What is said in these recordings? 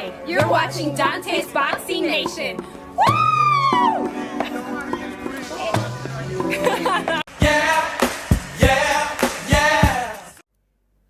Hi, you're watching Dante's Boxing Nation. Woo!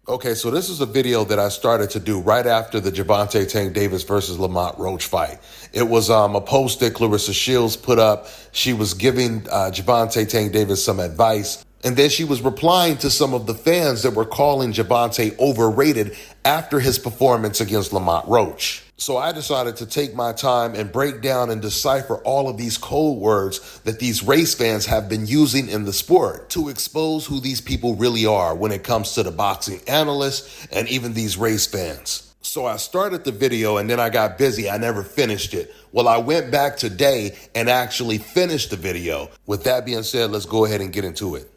Okay, so this is a video that I started to do right after the Gervonta Tank Davis versus Lamont Roach fight. It was a post that Clarissa Shields put up. She was giving Gervonta Tank Davis some advice. And then she was replying to some of the fans that were calling Gervonta overrated after his performance against Lamont Roach. So I decided to take my time and break down and decipher all of these code words that these race fans have been using in the sport to expose who these people really are when it comes to the boxing analysts and even these race fans. So I started the video and then I got busy. I never finished it. Well, I went back today and actually finished the video. With that being said, let's go ahead and get into it.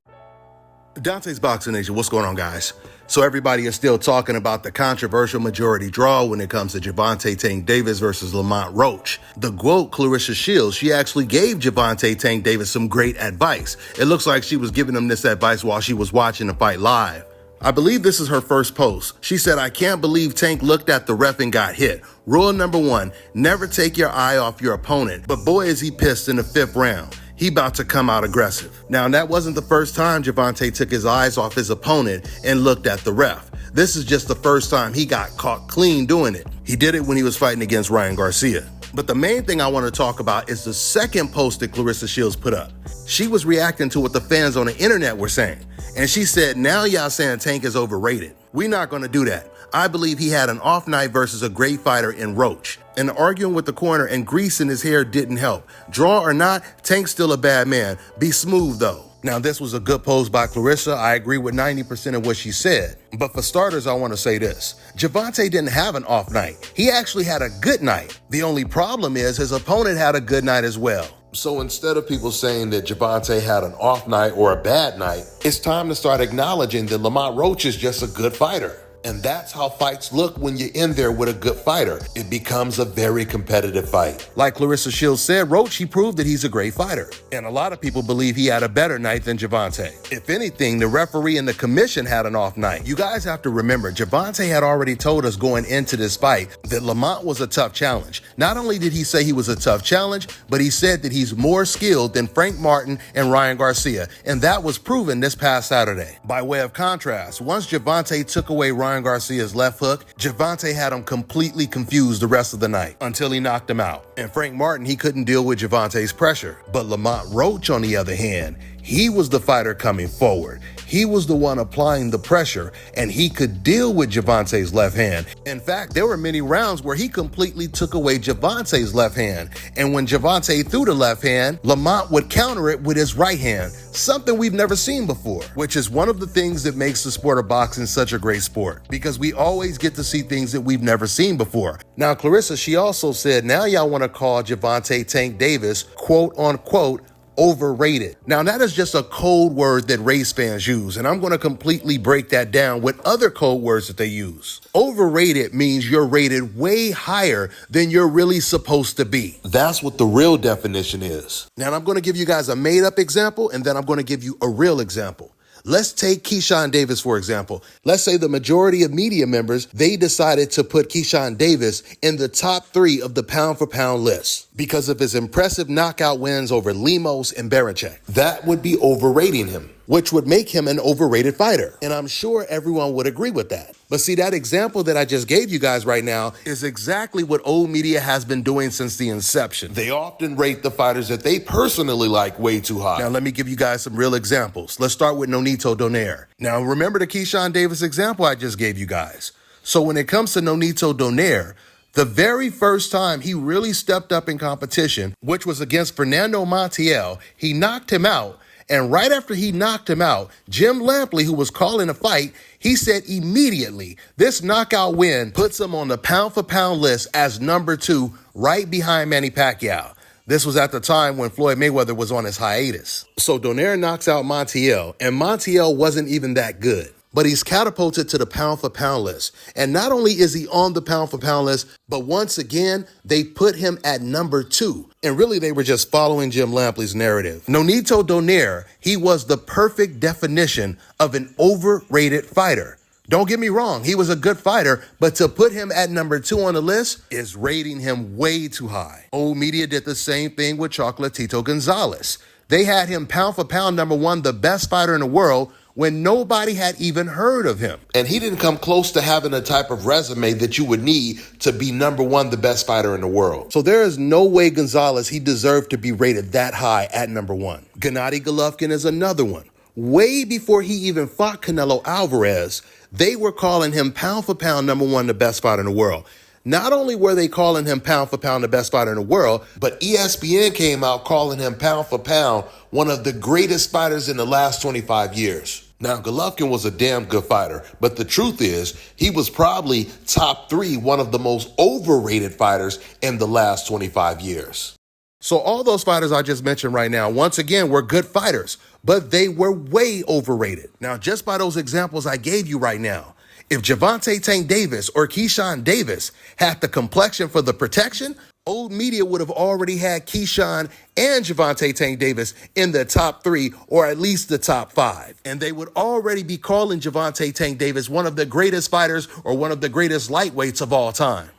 Dante's Boxing Nation, what's going on, guys? So everybody is still talking about the controversial majority draw when it comes to Gervonta Tank Davis versus Lamont Roach. The GOAT, Clarissa Shields, she actually gave Gervonta Tank Davis some great advice. It looks like she was giving him this advice while she was watching the fight live. I believe this is her first post. She said, "I can't believe Tank looked at the ref and got hit. Rule number 1, never take your eye off your opponent. But boy, is he pissed in the 5th round. He about to come out aggressive." Now, that wasn't the first time Gervonta took his eyes off his opponent and looked at the ref. This is just the first time he got caught clean doing it. He did it when he was fighting against Ryan Garcia. But the main thing I want to talk about is the second post that Clarissa Shields put up. She was reacting to what the fans on the internet were saying. And she said, "Now y'all saying Tank is overrated. We're not going to do that. I believe he had an off night versus a great fighter in Roach. And arguing with the corner and grease in his hair didn't help. Draw or not, Tank's still a bad man. Be smooth though." Now, this was a good post by Clarissa. I agree with 90% of what she said. But for starters, I want to say this. Gervonta didn't have an off night. He actually had a good night. The only problem is his opponent had a good night as well. So instead of people saying that Gervonta had an off night or a bad night, it's time to start acknowledging that Lamont Roach is just a good fighter. And that's how fights look when you're in there with a good fighter. It becomes a very competitive fight. Like Clarissa Shields said, Roach, he proved that he's a great fighter. And a lot of people believe he had a better night than Gervonta. If anything, the referee and the commission had an off night. You guys have to remember, Gervonta had already told us going into this fight that Lamont was a tough challenge. Not only did he say he was a tough challenge, but he said that he's more skilled than Frank Martin and Ryan Garcia. And that was proven this past Saturday. By way of contrast, once Gervonta took away Ryan Garcia's left hook, Gervonta had him completely confused the rest of the night until he knocked him out. And Frank Martin, he couldn't deal with Gervonta's pressure. But Lamont Roach, on the other hand, he was the fighter coming forward. He was the one applying the pressure, and he could deal with Gervonta's left hand. In fact, there were many rounds where he completely took away Gervonta's left hand. And when Gervonta threw the left hand, Lamont would counter it with his right hand, something we've never seen before, which is one of the things that makes the sport of boxing such a great sport, because we always get to see things that we've never seen before. Now, Clarissa, she also said, now y'all want to call Gervonta Tank Davis, quote unquote, overrated. Now, that is just a code word that race fans use, and I'm going to completely break that down with other code words that they use. Overrated means you're rated way higher than you're really supposed to be. That's what the real definition is. Now, I'm going to give you guys a made-up example, and then I'm going to give you a real example. Let's take Keyshawn Davis, for example. Let's say the majority of media members, they decided to put Keyshawn Davis in the top 3 of the pound-for-pound list because of his impressive knockout wins over Lemos and Barichek. That would be overrating him, which would make him an overrated fighter. And I'm sure everyone would agree with that. But see, that example that I just gave you guys right now is exactly what old media has been doing since the inception. They often rate the fighters that they personally like way too high. Now, let me give you guys some real examples. Let's start with Nonito Donaire. Now, remember the Keyshawn Davis example I just gave you guys. So when it comes to Nonito Donaire, the very first time he really stepped up in competition, which was against Fernando Montiel, he knocked him out. And right after he knocked him out, Jim Lampley, who was calling a fight, he said immediately, this knockout win puts him on the pound-for-pound list as number 2, right behind Manny Pacquiao. This was at the time when Floyd Mayweather was on his hiatus. So Donaire knocks out Montiel, and Montiel wasn't even that good. But he's catapulted to the pound-for-pound list. And not only is he on the pound-for-pound list, but once again, they put him at number 2. And really, they were just following Jim Lampley's narrative. Nonito Donaire, he was the perfect definition of an overrated fighter. Don't get me wrong, he was a good fighter, but to put him at number 2 on the list is rating him way too high. Old Media did the same thing with Chocolatito Gonzalez. They had him pound for pound number 1, the best fighter in the world, when nobody had even heard of him. And he didn't come close to having the type of resume that you would need to be number 1, the best fighter in the world. So there is no way Gonzalez, he deserved to be rated that high at number 1. Gennady Golovkin is another one. Way before he even fought Canelo Alvarez, they were calling him pound for pound number 1, the best fighter in the world. Not only were they calling him pound for pound the best fighter in the world, but ESPN came out calling him pound for pound one of the greatest fighters in the last 25 years. Now, Golovkin was a damn good fighter, but the truth is he was probably top 3, one of the most overrated fighters in the last 25 years. So all those fighters I just mentioned right now, once again, were good fighters, but they were way overrated. Now, just by those examples I gave you right now, if Gervonta Tank Davis or Keyshawn Davis had the complexion for the protection, Old Media would have already had Keyshawn and Gervonta Tank Davis in the top 3 or at least the top 5. And they would already be calling Gervonta Tank Davis one of the greatest fighters or one of the greatest lightweights of all time.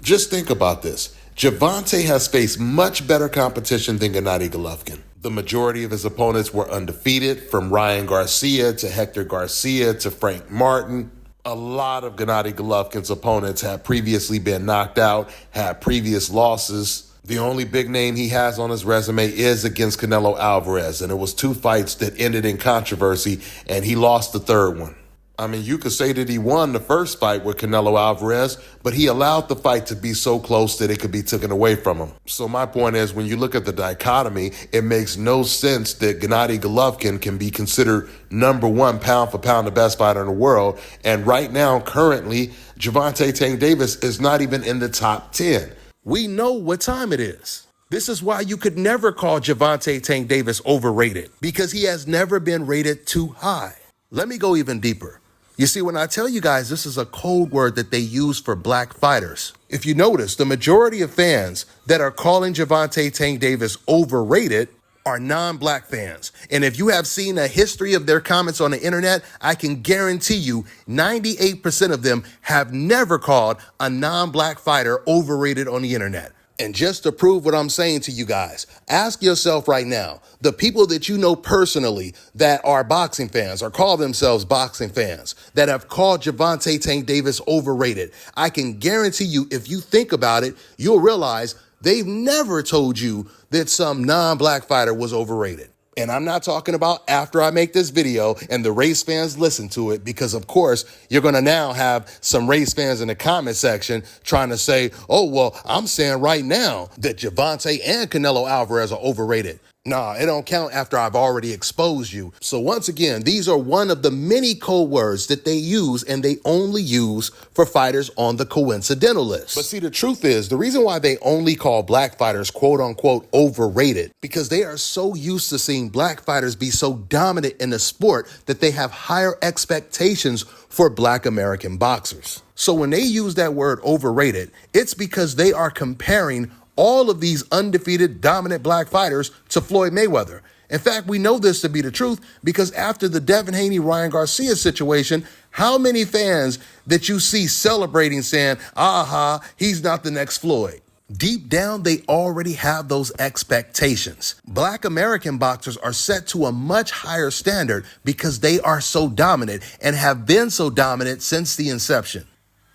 Just think about this. Gervonta has faced much better competition than Gennady Golovkin. The majority of his opponents were undefeated, from Ryan Garcia to Hector Garcia to Frank Martin. A lot of Gennady Golovkin's opponents had previously been knocked out, had previous losses. The only big name he has on his resume is against Canelo Alvarez, and it was 2 fights that ended in controversy, and he lost the 3rd one. I mean, you could say that he won the first fight with Canelo Alvarez, but he allowed the fight to be so close that it could be taken away from him. So my point is, when you look at the dichotomy, it makes no sense that Gennady Golovkin can be considered number 1 pound for pound the best fighter in the world. And right now, currently, Gervonta Tank Davis is not even in the top 10. We know what time it is. This is why you could never call Gervonta Tank Davis overrated, because he has never been rated too high. Let me go even deeper. You see, when I tell you guys this is a code word that they use for black fighters, if you notice, the majority of fans that are calling Gervonta Tank Davis overrated are non-black fans. And if you have seen a history of their comments on the internet, I can guarantee you 98% of them have never called a non-black fighter overrated on the internet. And just to prove what I'm saying to you guys, ask yourself right now, the people that you know personally that are boxing fans or call themselves boxing fans that have called Gervonta Tank Davis overrated, I can guarantee you if you think about it, you'll realize they've never told you that some non-black fighter was overrated. And I'm not talking about after I make this video and the race fans listen to it, because of course you're going to now have some race fans in the comment section trying to say, oh, well, I'm saying right now that Gervonta and Canelo Alvarez are overrated. Nah, it don't count after I've already exposed you. So once again, these are one of the many code words that they use, and they only use for fighters on the coincidental list. But see, the truth is, the reason why they only call black fighters quote unquote overrated, because they are so used to seeing black fighters be so dominant in the sport that they have higher expectations for black American boxers. So when they use that word overrated, it's because they are comparing all of these undefeated, dominant black fighters to Floyd Mayweather. In fact, we know this to be the truth because after the Devin Haney-Ryan Garcia situation, how many fans that you see celebrating saying, aha, he's not the next Floyd? Deep down, they already have those expectations. Black American boxers are set to a much higher standard because they are so dominant and have been so dominant since the inception.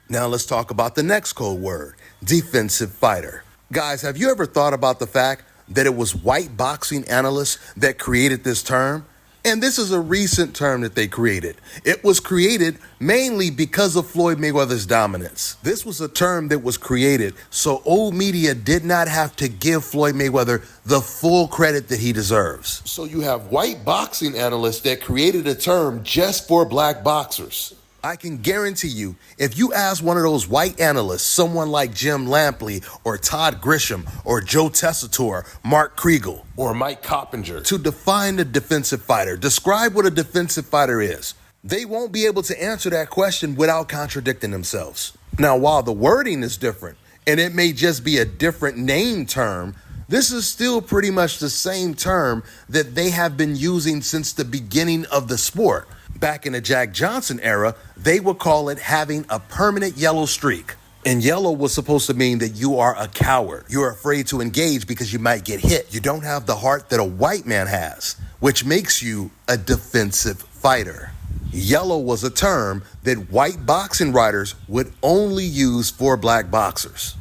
Now let's talk about the next code word, defensive fighter. Guys, have you ever thought about the fact that it was white boxing analysts that created this term? And this is a recent term that they created. It was created mainly because of Floyd Mayweather's dominance. This was a term that was created so old media did not have to give Floyd Mayweather the full credit that he deserves. So you have white boxing analysts that created a term just for black boxers. I can guarantee you, if you ask one of those white analysts, someone like Jim Lampley or Todd Grisham or Joe Tessitore, Mark Kriegel, or Mike Coppinger to define a defensive fighter, describe what a defensive fighter is, they won't be able to answer that question without contradicting themselves. Now, while the wording is different, and it may just be a different name term, this is still pretty much the same term that they have been using since the beginning of the sport. Back in the Jack Johnson era, they would call it having a permanent yellow streak. And yellow was supposed to mean that you are a coward. You're afraid to engage because you might get hit. You don't have the heart that a white man has, which makes you a defensive fighter. Yellow was a term that white boxing writers would only use for black boxers,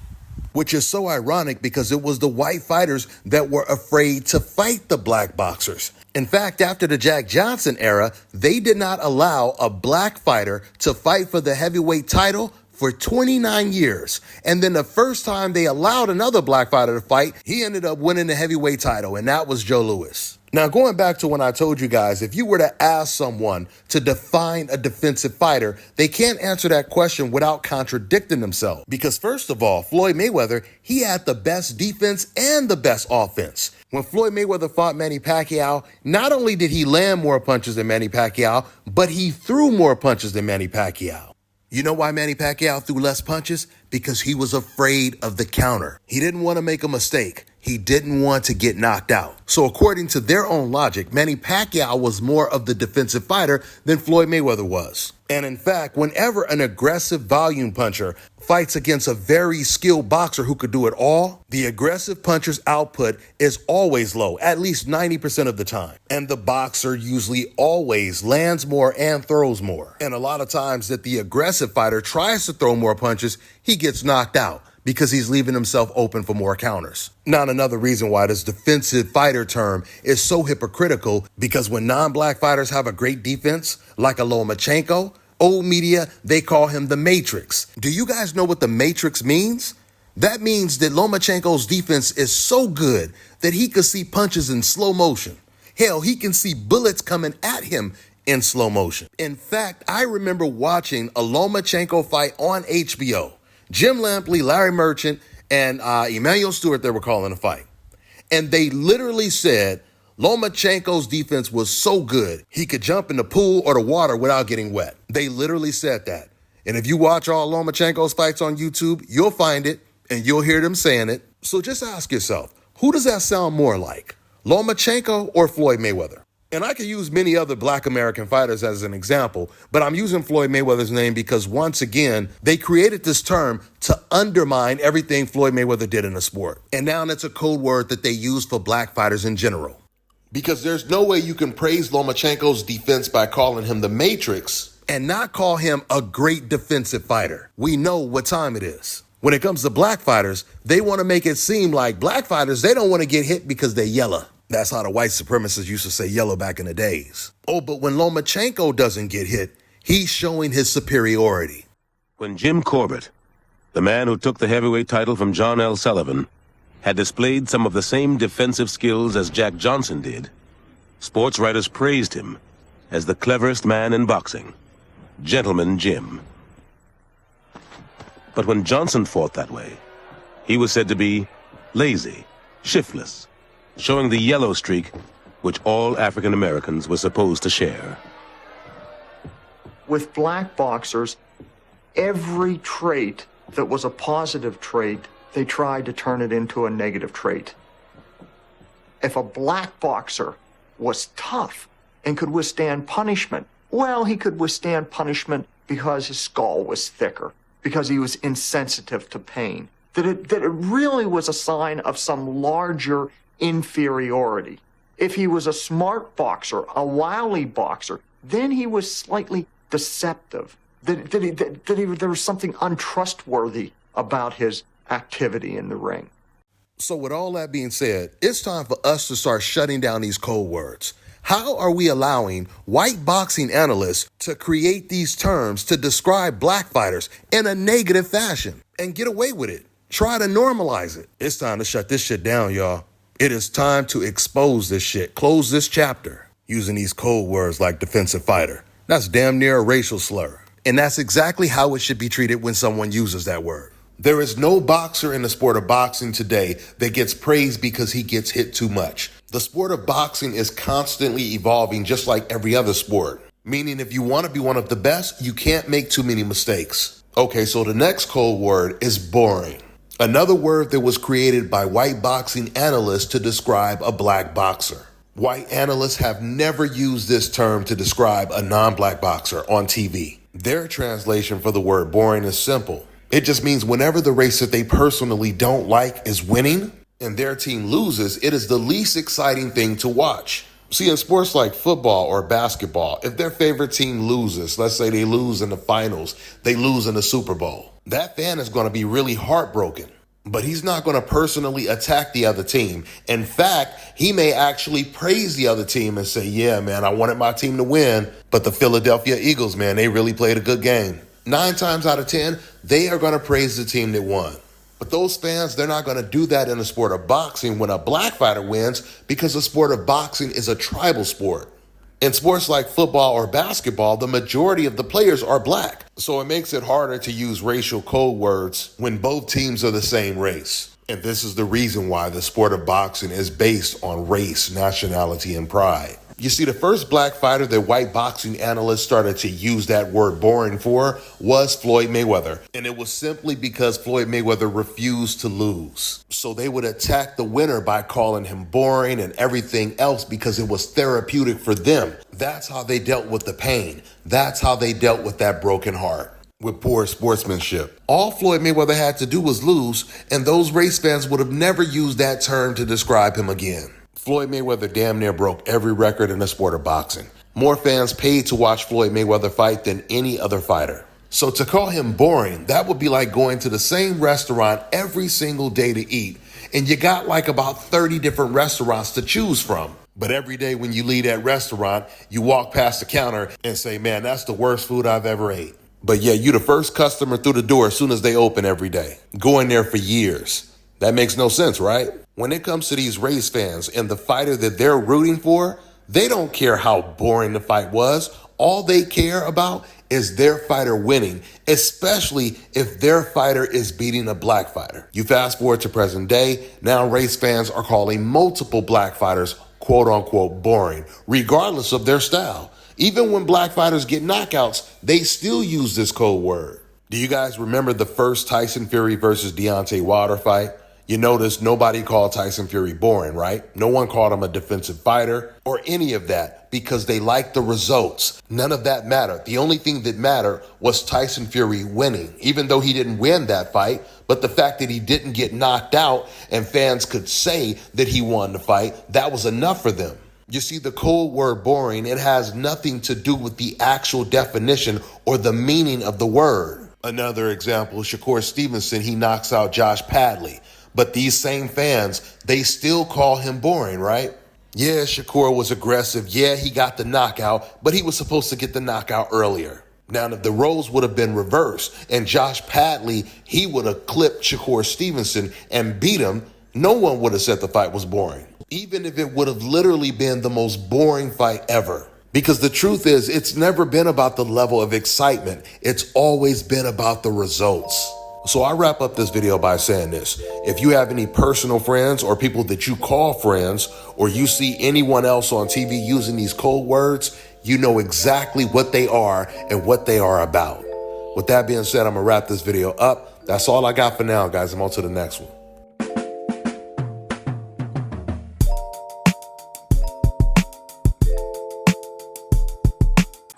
which is so ironic because it was the white fighters that were afraid to fight the black boxers. In fact, after the Jack Johnson era, they did not allow a black fighter to fight for the heavyweight title for 29 years. And then the first time they allowed another black fighter to fight, he ended up winning the heavyweight title, and that was Joe Louis. Now, going back to when I told you guys, if you were to ask someone to define a defensive fighter, they can't answer that question without contradicting themselves. Because first of all, Floyd Mayweather, he had the best defense and the best offense. When Floyd Mayweather fought Manny Pacquiao, not only did he land more punches than Manny Pacquiao, but he threw more punches than Manny Pacquiao. You know why Manny Pacquiao threw less punches? Because he was afraid of the counter. He didn't want to make a mistake. He didn't want to get knocked out. So according to their own logic, Manny Pacquiao was more of the defensive fighter than Floyd Mayweather was. And in fact, whenever an aggressive volume puncher fights against a very skilled boxer who could do it all, the aggressive puncher's output is always low, at least 90% of the time. And the boxer usually always lands more and throws more. And a lot of times that the aggressive fighter tries to throw more punches, he gets knocked out because he's leaving himself open for more counters. Now, another reason why this defensive fighter term is so hypocritical, because when non-black fighters have a great defense, like a Lomachenko, old media, they call him the Matrix. Do you guys know what the Matrix means? That means that Lomachenko's defense is so good that he could see punches in slow motion. Hell, he can see bullets coming at him in slow motion. In fact, I remember watching a Lomachenko fight on HBO. Jim Lampley, Larry Merchant, and Emmanuel Stewart, they were calling a fight. And they literally said Lomachenko's defense was so good, he could jump in the pool or the water without getting wet. They literally said that. And if you watch all Lomachenko's fights on YouTube, you'll find it and you'll hear them saying it. So just ask yourself, who does that sound more like, Lomachenko or Floyd Mayweather? And I could use many other black American fighters as an example, but I'm using Floyd Mayweather's name because once again, they created this term to undermine everything Floyd Mayweather did in the sport. And now it's a code word that they use for black fighters in general. Because there's no way you can praise Lomachenko's defense by calling him the Matrix and not call him a great defensive fighter. We know what time it is. When it comes to black fighters, they want to make it seem like black fighters, they don't want to get hit because they're yellow. That's how the white supremacists used to say yellow back in the days. Oh, but when Lomachenko doesn't get hit, he's showing his superiority. When Jim Corbett, the man who took the heavyweight title from John L. Sullivan, had displayed some of the same defensive skills as Jack Johnson did, sports writers praised him as the cleverest man in boxing, Gentleman Jim. But when Johnson fought that way, he was said to be lazy, shiftless, showing the yellow streak which all African Americans were supposed to share. With black boxers, every trait that was a positive trait, they tried to turn it into a negative trait. If a black boxer was tough and could withstand punishment, well, he could withstand punishment because his skull was thicker, because he was insensitive to pain, that it really was a sign of some larger inferiority. If he was a smart boxer, a wily boxer, then he was slightly deceptive. There was something untrustworthy about his activity in the ring. So with all that being said, it's time for us to start shutting down these code words. How are we allowing white boxing analysts to create these terms to describe black fighters in a negative fashion and get away with it? Try to normalize it. It's time to shut this shit down, y'all. It is time to expose this shit. Close this chapter using these code words like defensive fighter. That's damn near a racial slur. And that's exactly how it should be treated when someone uses that word. There is no boxer in the sport of boxing today that gets praised because he gets hit too much. The sport of boxing is constantly evolving just like every other sport. Meaning if you want to be one of the best, you can't make too many mistakes. Okay, so the next code word is boring. Another word that was created by white boxing analysts to describe a black boxer. White analysts have never used this term to describe a non-black boxer on TV. Their translation for the word boring is simple. It just means whenever the race that they personally don't like is winning and their team loses, it is the least exciting thing to watch. See, in sports like football or basketball, if their favorite team loses, let's say they lose in the finals, they lose in the Super Bowl, that fan is going to be really heartbroken. But he's not going to personally attack the other team. In fact, he may actually praise the other team and say, yeah, man, I wanted my team to win, but the Philadelphia Eagles, man, they really played a good game. 9 times out of 10, they are going to praise the team that won. But those fans, they're not going to do that in the sport of boxing when a black fighter wins, because the sport of boxing is a tribal sport. In sports like football or basketball, the majority of the players are black. So it makes it harder to use racial code words when both teams are the same race. And this is the reason why the sport of boxing is based on race, nationality, and pride. You see, the first black fighter that white boxing analysts started to use that word boring for was Floyd Mayweather. And it was simply because Floyd Mayweather refused to lose. So they would attack the winner by calling him boring and everything else because it was therapeutic for them. That's how they dealt with the pain. That's how they dealt with that broken heart. With poor sportsmanship. All Floyd Mayweather had to do was lose, and those race fans would have never used that term to describe him again. Floyd Mayweather damn near broke every record in the sport of boxing. More fans paid to watch Floyd Mayweather fight than any other fighter. So to call him boring, that would be like going to the same restaurant every single day to eat, and you got like about 30 different restaurants to choose from. But every day when you leave that restaurant, you walk past the counter and say, man, that's the worst food I've ever ate. But yeah, you're the first customer through the door as soon as they open every day. Going there for years. That makes no sense, right? When it comes to these race fans and the fighter that they're rooting for, they don't care how boring the fight was. All they care about is their fighter winning, especially if their fighter is beating a black fighter. You fast forward to present day, now race fans are calling multiple black fighters quote unquote boring, regardless of their style. Even when black fighters get knockouts, they still use this code word. Do you guys remember the first Tyson Fury versus Deontay Wilder fight? You notice nobody called Tyson Fury boring, right? No one called him a defensive fighter or any of that because they liked the results. None of that mattered. The only thing that mattered was Tyson Fury winning, even though he didn't win that fight. But the fact that he didn't get knocked out and fans could say that he won the fight, that was enough for them. You see, the code word boring, it has nothing to do with the actual definition or the meaning of the word. Another example, Shakur Stevenson, he knocks out Josh Padley. But these same fans, they still call him boring, right? Yeah, Shakur was aggressive. Yeah, he got the knockout, but he was supposed to get the knockout earlier. Now, if the roles would have been reversed and Josh Padley, he would have clipped Shakur Stevenson and beat him, no one would have said the fight was boring. Even if it would have literally been the most boring fight ever. Because the truth is, it's never been about the level of excitement. It's always been about the results. So I wrap up this video by saying this. If you have any personal friends or people that you call friends, or you see anyone else on TV using these code words, you know exactly what they are and what they are about. With that being said, I'm gonna wrap this video up. That's all I got for now, guys. I'm on to the next one.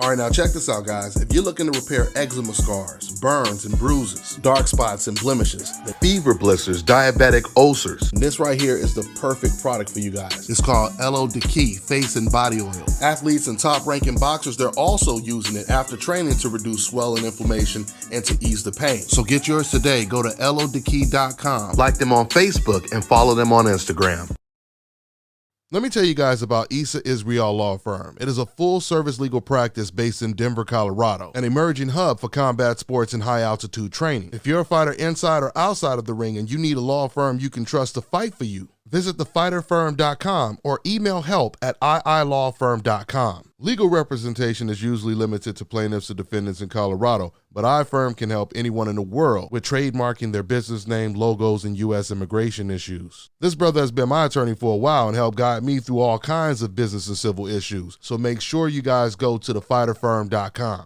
All right, now check this out, guys. If you're looking to repair eczema scars, burns and bruises, dark spots and blemishes, fever blisters, diabetic ulcers, this right here is the perfect product for you guys. It's called LO Key Face and Body Oil. Athletes and top-ranking boxers, they're also using it after training to reduce swelling, inflammation, and to ease the pain. So get yours today. Go to lodkey.com, like them on Facebook, and follow them on Instagram. Let me tell you guys about Issa Israel Law Firm. It is a full-service legal practice based in Denver, Colorado, an emerging hub for combat sports and high-altitude training. If you're a fighter inside or outside of the ring and you need a law firm you can trust to fight for you, visit thefighterfirm.com or email help@iilawfirm.com. Legal representation is usually limited to plaintiffs or defendants in Colorado, but iFirm can help anyone in the world with trademarking their business name, logos, and U.S. immigration issues. This brother has been my attorney for a while and helped guide me through all kinds of business and civil issues, so make sure you guys go to thefighterfirm.com.